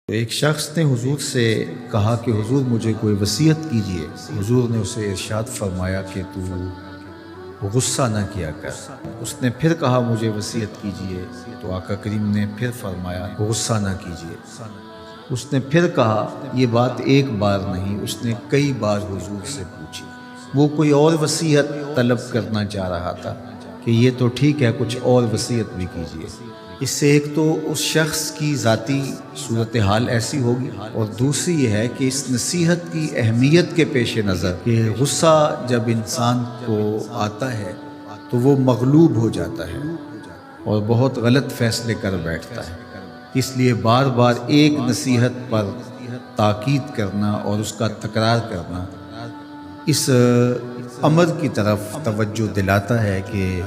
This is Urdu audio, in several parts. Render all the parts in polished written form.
ایک شخص نے حضور سے کہا کہ حضور مجھے کوئی وصیت کیجئے۔ حضور نے اسے ارشاد فرمایا کہ تو غصہ نہ کیا کر۔ اس نے پھر کہا مجھے وصیت کیجئے، تو آقا کریم نے پھر فرمایا غصہ نہ کیجئے۔ اس نے پھر کہا، یہ بات ایک بار نہیں، اس نے کئی بار حضور سے پوچھی۔ وہ کوئی اور وصیت طلب کرنا چاہ رہا تھا کہ یہ تو ٹھیک ہے، کچھ اور وصیت بھی کیجئے۔ اس سے ایک تو اس شخص کی ذاتی صورتحال ایسی ہوگی، اور دوسری یہ ہے کہ اس نصیحت کی اہمیت کے پیش نظر کہ غصہ جب انسان کو آتا ہے تو وہ مغلوب ہو جاتا ہے اور بہت غلط فیصلے کر بیٹھتا ہے۔ اس لیے بار بار ایک نصیحت پر تاکید کرنا اور اس کا تکرار کرنا اس امر کی طرف توجہ دلاتا ہے کہ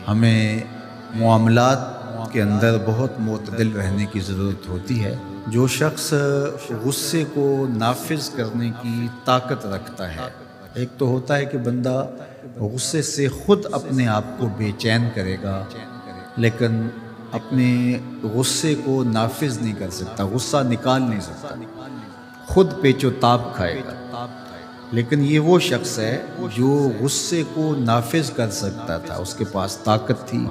ہمیں معاملات کے اندر بہت معتدل رہنے کی ضرورت ہوتی ہے۔ جو شخص غصے کو نافذ کرنے کی طاقت رکھتا ہے، ایک تو ہوتا ہے کہ بندہ غصے سے خود اپنے آپ کو بے چین کرے گا، لیکن اپنے غصے کو نافذ نہیں کر سکتا، غصہ نکال نہیں سکتا، خود پیچ و تاب کھائے گا۔ لیکن یہ وہ شخص ہے جو غصے کو نافذ کر سکتا تھا، اس کے پاس طاقت تھی،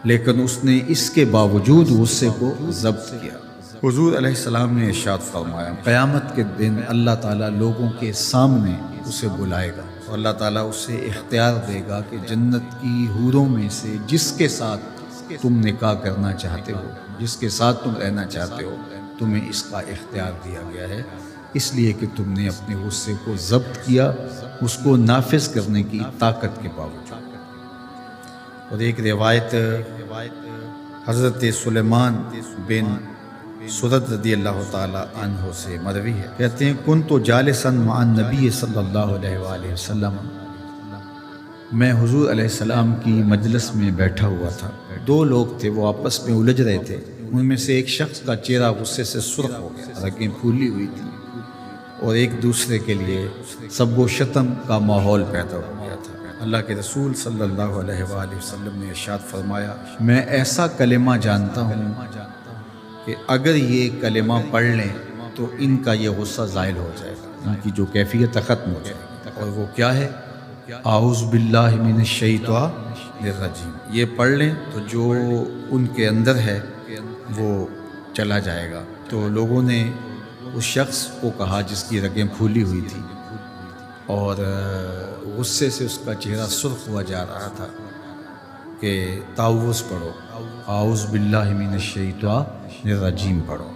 لیکن اس نے اس کے باوجود غصے کو ضبط کیا۔ حضور علیہ السلام نے ارشاد فرمایا، قیامت کے دن اللہ تعالیٰ لوگوں کے سامنے اسے بلائے گا اور اللہ تعالیٰ اسے اختیار دے گا کہ جنت کی حوروں میں سے جس کے ساتھ تم نکاح کرنا چاہتے ہو، جس کے ساتھ تم رہنا چاہتے ہو، تمہیں اس کا اختیار دیا گیا ہے، اس لیے کہ تم نے اپنے غصے کو ضبط کیا، اس کو نافذ کرنے کی طاقت کے باوجود۔ اور ایک روایت حضرت سلیمان بن سرد رضی اللہ تعالی عنہ سے مروی ہے، کہتے ہیں کنت جالسا مع النبی صلی اللہ علیہ وآلہ وسلم، میں حضور علیہ السلام کی مجلس میں بیٹھا ہوا تھا۔ دو لوگ تھے، وہ آپس میں الجھ رہے تھے۔ ان میں سے ایک شخص کا چہرہ غصے سے سرخ ہو گیا، رگیں پھولی ہوئی تھی، اور ایک دوسرے کے لیے سب و شتم کا ماحول پیدا ہو گیا تھا۔ اللہ کے رسول صلی اللہ علیہ وآلہ وسلم نے ارشاد فرمایا، میں ایسا کلمہ جانتا ہوں کہ اگر یہ کلمہ پڑھ لیں تو ان کا یہ غصہ زائل ہو جائے گا، ان کی جو کیفیت ختم ہو جائے گی۔ اور وہ کیا ہے؟ اعوذ باللہ من الشیطان الرجیم۔ یہ پڑھ لیں تو جو ان کے اندر ہے وہ چلا جائے گا۔ تو لوگوں نے اس شخص کو کہا جس کی رگیں پھولی ہوئی تھی اور غصے سے اس کا چہرہ سرخ ہوا جا رہا تھا کہ تعوذ پڑھو، اعوذ باللہ من الشیطان الرجیم پڑھو۔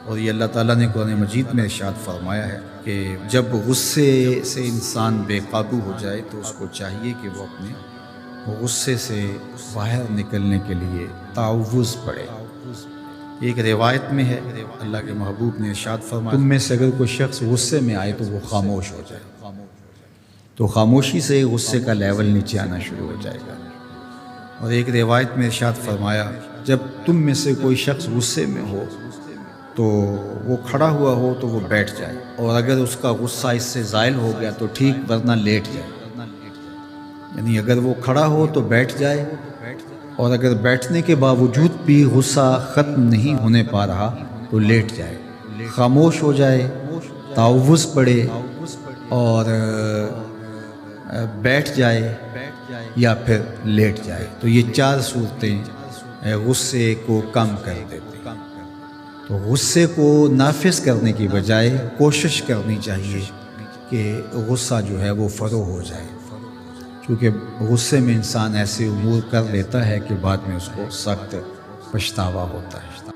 اور یہ اللہ تعالیٰ نے قرآن مجید میں ارشاد فرمایا ہے کہ جب غصے سے انسان بے قابو ہو جائے تو اس کو چاہیے کہ وہ اپنے غصے سے باہر نکلنے کے لیے تعوذ پڑھے۔ ایک روایت میں ہے، اللہ کے محبوب نے ارشاد فرمایا، تم میں سے اگر کوئی شخص غصے میں آئے تو وہ خاموش ہو جائے، تو خاموشی سے غصے کا لیول نیچے آنا شروع ہو جائے گا۔ اور ایک روایت میں ارشاد فرمایا، جب تم میں سے کوئی شخص غصے میں ہو تو وہ کھڑا ہوا ہو تو وہ بیٹھ جائے، اور اگر اس کا غصہ اس سے زائل ہو گیا تو ٹھیک، ورنہ لیٹ جائے۔ یعنی اگر وہ کھڑا ہو تو بیٹھ جائے، اور اگر بیٹھنے کے باوجود بھی غصہ ختم نہیں ہونے پا رہا تو لیٹ جائے، خاموش ہو جائے، تعوذ پڑھے اور بیٹھ جائے یا پھر لیٹ جائے۔ تو یہ چار صورتیں غصے کو کم کر دیتی ہیں۔ تو غصے کو نافذ کرنے کی بجائے کوشش کرنی چاہیے کہ غصہ جو ہے وہ فروغ ہو جائے، کیونکہ غصے میں انسان ایسے امور کر لیتا ہے کہ بعد میں اس کو سخت پچھتاوا ہوتا ہے۔